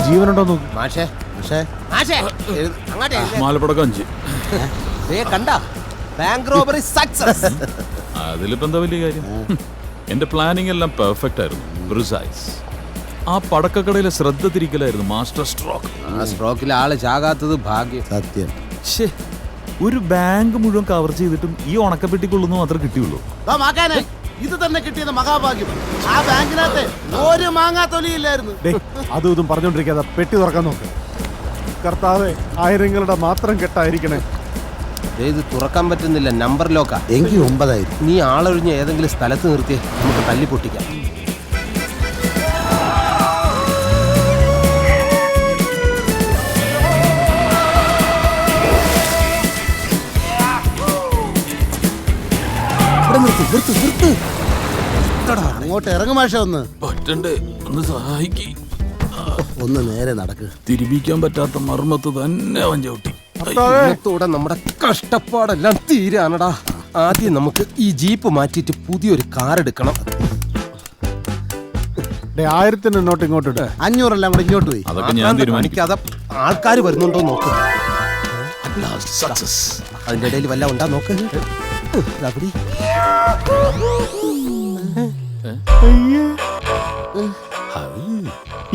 ജീവനുണ്ടോ നോക്ക്. മാലപ്പടക്കം 5 കണ്ട bank robbery success. അതിലിപ്പോ എന്താ വലിയ കാര്യം? എന്റെ പ്ലാനിങ് എല്ലാം പെർഫെക്റ്റ് ആയിരുന്നു, പ്രിസൈസ്. ആ പടക്കക്കടയിലെ ശ്രദ്ധ തിരിക്കലായിരുന്നു മാസ്റ്റർ സ്ട്രോക്ക്. ആ സ്ട്രോക്കിൽ ആള് ചാകാത്തത് ഭാഗ്യം. സത്യം. ഒരു ബാങ്ക് മുഴുവൻ കവർ ചെയ്തിട്ടും ഈ ഉണക്കപ്പെട്ടിക്കൊള്ളുന്നു മാത്രമേ കിട്ടിയുള്ളൂ. ഇത് തന്നെ കിട്ടിയത് മഹാഭാഗ്യം. ആ ബാങ്കിനകത്ത് ഒരു മാങ്ങാത്തൊലിയില്ലായിരുന്നു. അതും ഇതും പറഞ്ഞോണ്ടിരിക്കാതെ പെട്ടി തുറക്കാൻ നോക്ക്. കർത്താവേ, ആയിരങ്ങളുടെ മാത്രം കെട്ടായിരിക്കണേ. ഇത് തുറക്കാൻ പറ്റുന്നില്ല, നമ്പർ ലോക്കാ. എനിക്ക് 9,000. നീ ആളൊഴിഞ്ഞ് ഏതെങ്കിലും സ്ഥലത്ത് നിർത്തിയേ, നമുക്ക് തല്ലി പൊട്ടിക്കാം. അങ്ങോട്ട് ഇറങ്ങും മാഷ. ഒന്ന് സഹായിക്ക്. ഒന്ന് നേരെ നടക്ക്. തിരിപ്പിക്കാൻ പറ്റാത്ത മർമ്മത്ത് തന്നെ അവൻ ചവിട്ടി. ഇന്നത്തോടെ നമ്മുടെ കഷ്ടപ്പാടെല്ലാം തീരാനടാ. ആദ്യം നമുക്ക് ഈ ജീപ്പ് മാറ്റിയിട്ട് പുതിയൊരു കാർ എടുക്കണം. 1000 നോട്ട് ഇങ്ങോട്ട് ഇട്ട്. 500 എല്ലാം കൂടെ ഇങ്ങോട്ട് പോയി. അതൊക്കെ ഞാൻ തീരുമാനിക്കും. അത് ആൾക്കാർ വരുന്നുണ്ടോ നോക്ക്. അതിന്റെ ഇടയിൽ വല്ല ഉണ്ടാ നോക്ക്.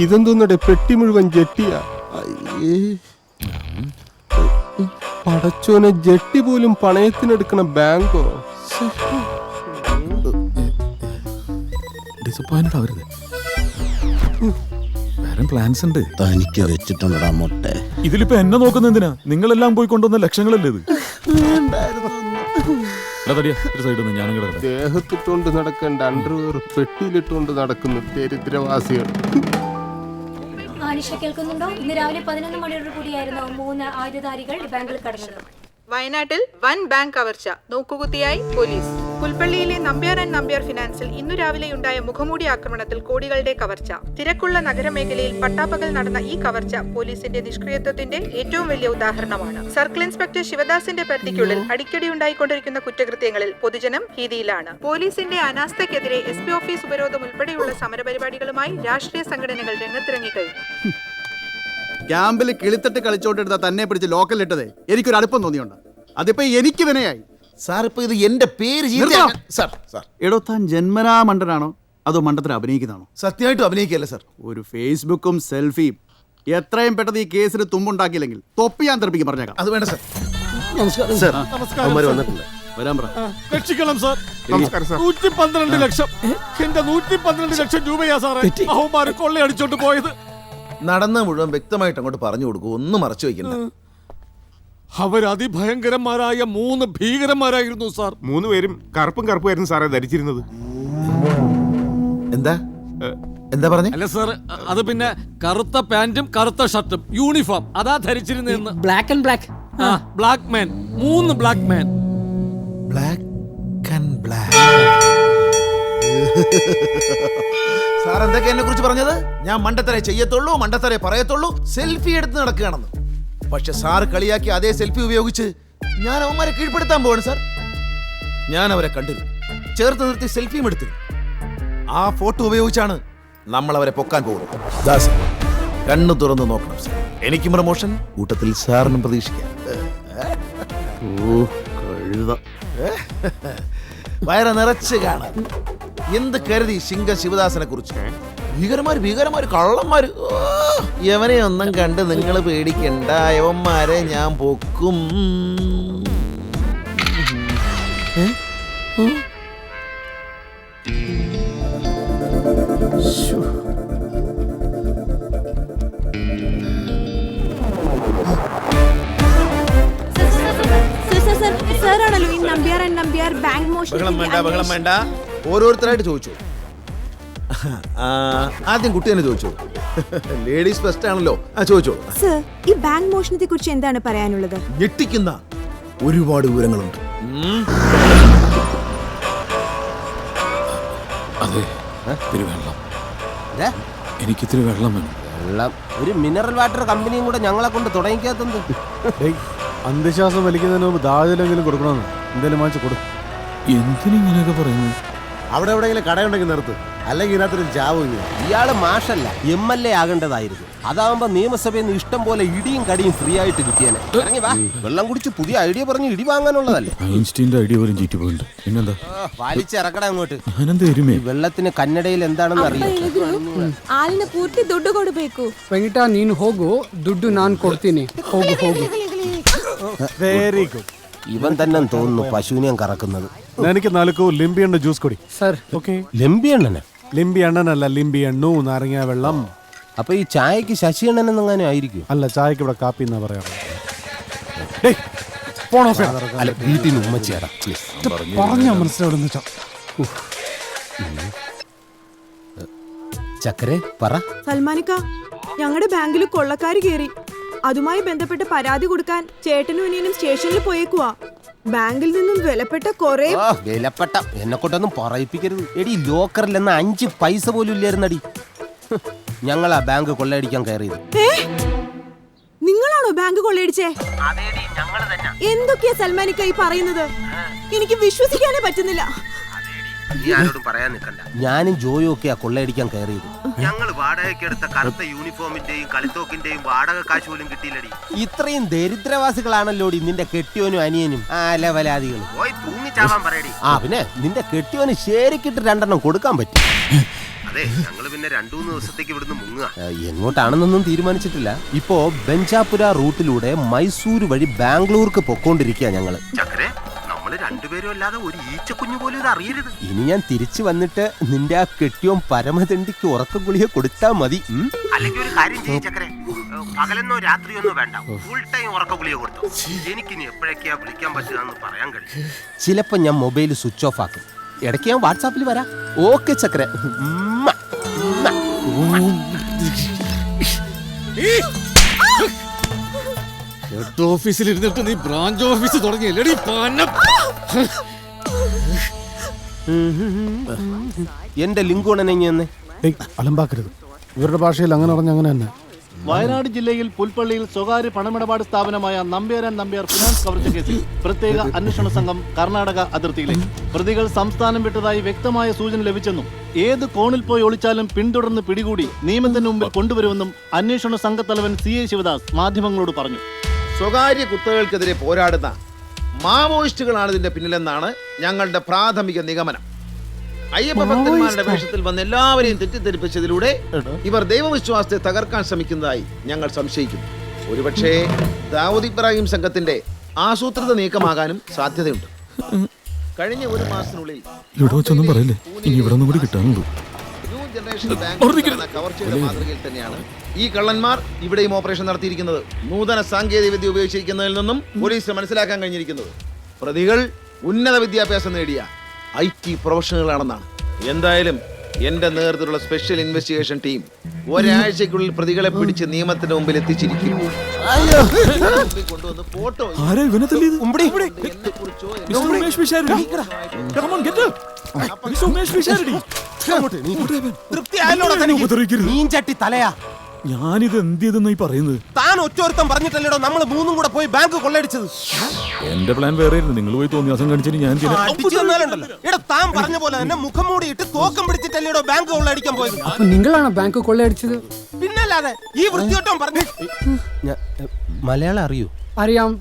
ഇതെന്തോന്നടെ, പെട്ടി മുഴുവൻ ജെട്ടിയാ. പടച്ചോനെ, ജെട്ടി പോലും പണയത്തിനെടുക്കണ ബാങ്കോ? ഡിസപ്പോയിന്റഡ് ആവരുത്. വേറെ പ്ലാൻസ് ഉണ്ട്. തനിക്ക് വെച്ചിട്ടുണ്ടടാ മുട്ട. ഇതിലിപ്പോ എന്നെ നോക്കുന്ന എന്തിനാ? നിങ്ങളെല്ലാം പോയി കൊണ്ടുവന്ന ലക്ഷങ്ങളല്ലേ ഇത്? ദേഹത്തിട്ടുകൊണ്ട് നടക്കേണ്ട അണ്ടർവെയർ പെട്ടിയിലിട്ടുകൊണ്ട് നടക്കുന്ന ദരിദ്രവാസികൾ. ആനിഷ കേൾക്കുന്നുണ്ടോ? ഇന്ന് രാവിലെ 11 മണിയോട് കൂടിയായിരുന്നു 3 ആയുധധാരികൾ ബാങ്കിൽ കടന്നത്. വയനാട്ടിൽ വൻ ബാങ്ക് കവർച്ച, നോക്കുകുത്തിയായി പോലീസ്. പുൽപ്പള്ളിയിലെ നമ്പ്യാർ ആൻഡ് നമ്പ്യാർ ഫിനാൻസിൽ ഇന്നു രാവിലെയുണ്ടായ മുഖമൂടി ആക്രമണത്തിൽ കോടികളുടെ കവർച്ച. തിരക്കുള്ള നഗരമേഖലയിൽ പട്ടാപ്പകൽ നടന്ന ഈ കവർച്ച പോലീസിന്റെ നിഷ്ക്രിയത്വത്തിന്റെ ഏറ്റവും വലിയ ഉദാഹരണമാണ്. സർക്കിൾ ഇൻസ്പെക്ടർ ശിവദാസിന്റെ പരിധിക്കുള്ളിൽ അടിക്കടി ഉണ്ടായിക്കൊണ്ടിരിക്കുന്ന കുറ്റകൃത്യങ്ങളിൽ പൊതുജനം ഭീതിയിലാണ്. പോലീസിന്റെ അനാസ്ഥയ്ക്കെതിരെ SP ഓഫീസ് ഉപരോധം ഉൾപ്പെടെയുള്ള സമരപരിപാടികളുമായി രാഷ്ട്രീയ സംഘടനകൾ രംഗത്തിറങ്ങിക്കഴിഞ്ഞു. ക്യാമ്പിൽ കിളിത്തട്ട് കളിച്ചോട്ടെടുത്ത തന്നെ പിടിച്ച് ലോക്കലിട്ടതേ എനിക്കൊരു അടുപ്പം തോന്നിയുണ്ട്. അതിപ്പോ എനിക്ക് വിനയായി. സാർ, ഇപ്പൊ ഇത് എന്റെ പേര് എടോ, താൻ ജന്മനാ മണ്ടനാണോ അതോ മണ്ടത്തിന് അഭിനയിക്കുന്നതാണോ? സത്യമായിട്ടും അഭിനയിക്കല്ലേ സാർ. ഒരു ഫേസ്ബുക്കും സെൽഫിയും എത്രയും പെട്ടെന്ന് ഈ കേസിന് തുമ്പുണ്ടാക്കിയില്ലെങ്കിൽ തൊപ്പി ഞാൻ തെറിപ്പിക്കും, പറഞ്ഞേക്കാം. അത് വേണ്ട സാർ. നമസ്കാരം സാർ. വന്നിട്ടുണ്ട്. വരാൻ പറ. രക്ഷിക്കണം സാർ. നമസ്കാരം സാർ. 112 ലക്ഷം. എന്റെ 112 ലക്ഷം രൂപയാ സാറേ അവന്മാര് കൊള്ളയടിച്ചോണ്ട് പോയത്. നടന്ന മുഴുവൻ വ്യക്തമായിട്ട് അങ്ങോട്ട് പറഞ്ഞു കൊടുക്കൂ, ഒന്നും മറച്ചു വെക്കണ്ട. അവരതിഭയങ്കരന്മാരായ 3 ഭീകരന്മാരായിരുന്നു സാർ. 3 പേരും കറുപ്പായിരുന്നു സാറേ ധരിച്ചിരുന്നത്. എന്താ എന്താ പറഞ്ഞേ? അല്ല സാർ, അത് പിന്നെ കറുത്ത പാന്റും കറുത്ത ഷർട്ടും യൂണിഫോം അതാ ധരിച്ചിരുന്ന. Black and black. Black man, 3 black man. Black and black. Sir എന്തൊക്കെ എന്നെ കുറിച്ച് പറഞ്ഞത്? ഞാൻ മണ്ടത്തരെ ചെയ്യത്തുള്ളൂ, മണ്ടത്തരെ പറയത്തുള്ളൂ, സെൽഫി എടുത്ത് നടക്കുകയാണെന്ന്. പക്ഷെ സാർ കളിയാക്കി അതേ സെൽഫി ഉപയോഗിച്ച് ഞാൻ അവന്മാരെ കീഴ്പ്പെടുത്താൻ പോവാണ് സാർ. ഞാൻ അവരെ കണ്ടിരുന്നു, ചേർത്ത് നിർത്തി സെൽഫിയും എടുത്തിരുന്നു. ആ ഫോട്ടോ ഉപയോഗിച്ചാണ് നമ്മൾ അവരെ പൊക്കാൻ പോകുന്നത്. ദാസ്, കണ്ണു തുറന്ന് നോക്കണം സാർ. എനിക്കും പ്രമോഷൻ, കൂട്ടത്തിൽ സാറിനും പ്രതീക്ഷിക്കാം. വയറ് നിറച്ച് കാണാൻ എന്ത് കരുതി ശിങ്ക ശിവദാസനെ കുറിച്ച്. ഭീകരന്മാര് കള്ളന്മാര്. യവനെ ഒന്നും കണ്ട് നിങ്ങൾ പേടിക്കണ്ട, യവന്മാരെ ഞാൻ പൊക്കും. ബഹളം വേണ്ട. ഓരോരുത്തരായിട്ട് ചോദിച്ചു. ആദ്യം കുട്ടി തന്നെ ചോദിച്ചു. ലേഡീസ് ഫസ്റ്റ് ആണല്ലോ. ചോദിച്ചോ. സർ, ഈ ബാങ്ക് മോഷണത്തെ കുറിച്ച് എന്താണ് പറയാനുള്ളത്? ഞെട്ടിക്കുന്ന ഒരുപാട് വിവരങ്ങളുണ്ട്. അതെ, എനിക്കിത്തിരി വെള്ളം വേണം. വെള്ളം? ഒരു മിനറൽ വാട്ടർ കമ്പനിയും കൂടെ ഞങ്ങളെ കൊണ്ട് തുടങ്ങിക്കാത്തത്. അന്ധവിശ്വാസം വലിക്കുന്നതിന് മുമ്പ് ദാഹജലെങ്കിലും കൊടുക്കണമെന്ന്. എന്തായാലും വാങ്ങിച്ചു കൊടുക്കും. എന്തിനിങ്ങനെയൊക്കെ പറയുന്നു? അവിടെ എവിടെയെങ്കിലും കടയുണ്ടെങ്കിൽ നിർത്ത്. അല്ലെങ്കിൽ ഇതിനകത്തൊരു ജാവും ഇയാള് മാഷല്ല MLA ആകേണ്ടതായിരുന്നു. അതാവുമ്പോ നിയമസഭയിൽ നിന്ന് ഇഷ്ടം പോലെ ഇടിയും കടിയും ഫ്രീ ആയിട്ട് കിട്ടിയാനെ. ഇറങ്ങി വാ, വെള്ളം കുടിച്ച് പുതിയ ഐഡിയ പറഞ്ഞ് ഇടി വാങ്ങാനുള്ളതല്ലേ. ഐൻസ്റ്റീന്റെ ഐഡിയ പോലും ചീറ്റി പോയിട്ടുണ്ട്. പിന്നെന്താ വലിച്ചിറക്കട അങ്ങോട്ട്. ഞാനെന്താ എരുമേ? വെള്ളത്തിന് കന്നഡയിൽ എന്താണെന്ന് അറിയാം. ಆಲಿನ ಪೂರ್ತಿ ದುಡ್ಡು ಕೊಡಬೇಕು. വെങ്കിട്ട നീನು ಹೋಗು, ದುಡ್ಡು ನಾನು ಕೊಡ್ತೀನಿ. ಹೋಗು ಹೋಗು. Very good. ഇവൻ തന്നെ തോന്നുന്നു പശുവിനെയും കറക്കുന്നത്. എനിക്ക് നാലുക്കോ ലിംബി എണ്ണ ജ്യൂസ് കൊടി. Sir okay. ലെമ്പി എണ്ണനെ? ലിംബി എണ്ണനല്ല, ലിംബി എണ്ണു നാരങ്ങ വെള്ളം. അപ്പൊ ഈ ചായക്ക് ശശി എണ്ണൻ എന്നെങ്ങനെ ആയിരിക്കും? അല്ല, ചായക്ക് ഇവിടെ കാപ്പി എന്നാ പറയാറ്. അല്ല, വീട്ടിൽ നിന്ന് ഉമ്മച്ചിയാടാ പ്ലീസ്. പറഞ്ഞാ മനസ്സിലാവില്ലെന്ന് വെച്ചാ. ചക്കരെ പറ. സൽമാനിക്ക, ഞങ്ങളുടെ ബാങ്കിൽ കൊള്ളക്കാര് കയറി. അതുമായി ബന്ധപ്പെട്ട് പരാതി കൊടുക്കാൻ ചേട്ടനും അനിയനും സ്റ്റേഷനിൽ പോയേക്കുവാ. ബാങ്കിൽ നിന്നും വിലപ്പെട്ട കൊറേ വിലപ്പെട്ട എന്നെ കൊണ്ടൊന്നും പറയിപ്പിക്കരുത്. എടി, ലോക്കറിൽ എന്ന 5 പൈസ പോലും ഇല്ലായിരുന്നടി. ഞങ്ങളാ ബാങ്ക് കൊള്ളയടിക്കാൻ കയറിയത്. നിങ്ങളാണോ ബാങ്ക് കൊള്ളയടിച്ചേ? എന്തൊക്കെയാ സൽമാനിക്ക ഈ പറയുന്നത്? എനിക്ക് വിശ്വസിക്കാനേ പറ്റുന്നില്ല. ഞാനും ജോയും ഒക്കെയാ കൊള്ളയടിക്കാൻ കയറിയത്. ഞങ്ങൾ വാടകയ്ക്കെടുത്ത കറുത്ത യൂണിഫോമിന്റെയും കളിത്തോക്കിന്റെയും വാടക കാശ് പോലും കിട്ടിയില്ലടി. ഇത്രയും ദരിദ്രവാസികളാണല്ലോടി നിന്റെ കെട്ടിയോനും അനിയനും അലവലാദികളും. പിന്നെ നിന്റെ കെട്ടിയോന് ശരിക്കിട്ട് 2 കൊടുക്കാൻ പറ്റി. അതെ, ഞങ്ങള് പിന്നെ 2-3 ദിവസത്തേക്ക് ഇവിടുന്ന് മുങ്ങുക. എങ്ങോട്ടാണെന്നൊന്നും തീരുമാനിച്ചിട്ടില്ല. ഇപ്പോ ബെഞ്ചാപുര റൂട്ടിലൂടെ മൈസൂര് വഴി ബാംഗ്ലൂർക്ക് പൊക്കോണ്ടിരിക്കുക ഞങ്ങള്. നമ്മള് രണ്ടുപേരും അല്ലാതെ ഒരു ഈച്ചക്കുഞ്ഞു പോലും ഇത് അറിയരുത്. ഇനി ഞാൻ തിരിച്ചു വന്നിട്ട് നിന്റെ ആ കെട്ടിയോൻ പരമതണ്ടിക്ക് ഉറക്ക ഗുളിക കൊടുത്താ മതി. അല്ലെങ്കിൽ ഒരു കാര്യം ചെയ്യും ചക്കരെ, പകലെന്നോ രാത്രിയൊന്നോ വേണ്ട, ഫുൾ ടൈം ഉറക്ക ഗുളിക കൊടുത്തു. എനിക്കിനി എപ്പോഴൊക്കെയാ വിളിക്കാൻ പറ്റുക പറയാൻ കഴിയും. ചിലപ്പോ ഞാൻ മൊബൈൽ സ്വിച്ച് ഓഫ് ആക്കും. ഇടയ്ക്ക് ഞാൻ വാട്സാപ്പിൽ വരാം. ഓക്കെ ചക്കരെ. ഹെഡ് ഓഫീസിൽ ഇരുന്നിട്ട് നീ ബ്രാഞ്ച് ഓഫീസ് തുടങ്ങിയല്ലേടി? എന്റെ ലിങ്കുണനെ അലമ്പാക്കരുത്. ഇവരുടെ ഭാഷയിൽ അങ്ങനെ പറഞ്ഞ അങ്ങനെ തന്നെ. വയനാട് ജില്ലയിൽ പുൽപ്പള്ളിയിൽ സ്വകാര്യ പണമിടപാട് സ്ഥാപനമായ നമ്പ്യാർ ആൻഡ് നമ്പ്യാർ ഫിനാൻസ് കവർച്ച കേസിൽ പ്രത്യേക അന്വേഷണ സംഘം കർണാടക അതിർത്തിയിലേക്ക്. പ്രതികൾ സംസ്ഥാനം വിട്ടതായി വ്യക്തമായ സൂചന ലഭിച്ചെന്നും ഏത് കോണിൽ പോയി ഒളിച്ചാലും പിന്തുടർന്ന് പിടികൂടി നിയമത്തിന് മുമ്പിൽ കൊണ്ടുവരുമെന്നും അന്വേഷണ സംഘത്തലവൻ CA ശിവദാസ് മാധ്യമങ്ങളോട് പറഞ്ഞു. സ്വകാര്യ കുത്തകൾക്കെതിരെ പോരാടുന്ന മാവോയിസ്റ്റുകളാണ് ഇതിന്റെ പിന്നിലെന്നാണ് ഞങ്ങളുടെ പ്രാഥമിക നിഗമനം. അയ്യപ്പ ഭക്തന്മാരുടെ വേഷത്തിൽ വന്ന് എല്ലാവരെയും തെറ്റിദ്ധരിപ്പിച്ചതിലൂടെ ഇവർ ദൈവവിശ്വാസത്തെ തകർക്കാൻ ശ്രമിക്കുന്നതായി ഞങ്ങൾ സംശയിക്കുന്നു. ഒരുപക്ഷേ ദാവൂദ് ഇബ്രാഹിം സംഘത്തിന്റെ ആസൂത്രിത നീക്കമാകാനും സാധ്യതയുണ്ട്. കഴിഞ്ഞ 1 മാസത്തിനുള്ളിൽ ന്യൂ ജനറേഷൻ ബാങ്ക് എന്ന കവർച്ചയുടെ മാതൃകയിൽ തന്നെയാണ് ഈ കള്ളന്മാർ ഇവിടെയും ഓപ്പറേഷൻ നടത്തിയിരിക്കുന്നത്. നൂതന സാങ്കേതിക വിദ്യ ഉപയോഗിച്ചിരിക്കുന്നതിൽ നിന്നും പോലീസിന് മനസ്സിലാക്കാൻ കഴിഞ്ഞിരിക്കുന്നത് പ്രതികൾ ഉന്നത വിദ്യാഭ്യാസം നേടിയ IT പ്രൊഫഷണലുകളാണെന്നാണ്. എന്തായാലും എന്റെ നേതൃത്വത്തിലുള്ള സ്പെഷ്യൽ ഇൻവെസ്റ്റിഗേഷൻ ടീം ഒരാഴ്ചക്കുള്ളിൽ പ്രതികളെ പിടിച്ച് നിയമത്തിന്റെ മുമ്പിൽ എത്തിച്ചിരിക്കും. കൊണ്ടുവന്ന് ഫോട്ടോ ചട്ടി തലയാ. ഞാനിത് എന്ത് ചെയ്തെന്നായി പറയുന്നത്? താൻ ഒറ്റൊരുത്തം പറഞ്ഞിട്ടല്ലേടോ നമ്മൾ 3 കൂടെ പോയി ബാങ്ക് കൊള്ളയടിച്ചത്. എന്റെ പ്ലാൻ വേറെ ആയിരുന്നു. നിങ്ങൾ പോയി തോന്നിയാസം കാണിച്ചിട്ട് ഞാൻ താൻ പറഞ്ഞ പോലെ തന്നെ മുഖം മൂടിയിട്ട് തോക്കം പിടിച്ചിട്ടല്ലേടോ ബാങ്ക് കൊള്ളയടിക്കാൻ പോയത്. അപ്പൊ നിങ്ങളാണ് ബാങ്ക് കൊള്ളയടിച്ചത്? പിന്നല്ലാതെ. ഈ വൃത്തിയോട്ടം പറഞ്ഞു. മലയാളം അറിയൂ? അറിയാം.